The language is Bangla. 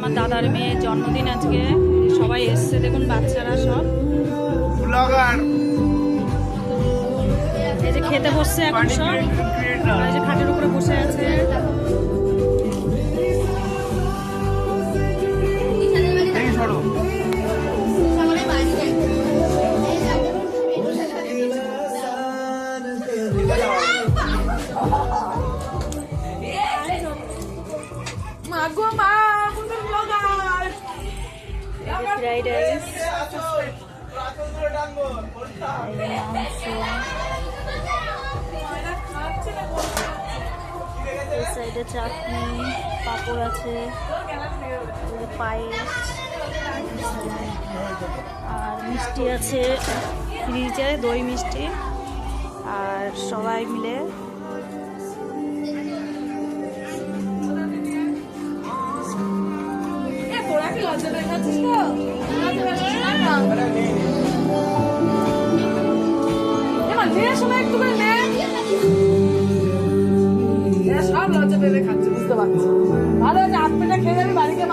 আমার দাদার মেয়ের জন্মদিন আজকে, সবাই এসছে দেখুন, বাচ্চারা সব। এই যে খেতে বসছে এখন সব, এই যে খাটের উপরে বসে আছে। ফ্রাইড রাইস, এই সাইডে চাটনি, পাঁপড় আছে, পায়েস আর মিষ্টি আছে ফ্রিজে, দই মিষ্টি। আর সবাই মিলে লজ্জা দেখাচ্ছিস তো একটু সব লজ্জা পেয়ে খাচ্ছে, বুঝতে পারছি। ভালো আছে, হাত পেটা খেয়ে যাবি বাড়িতে।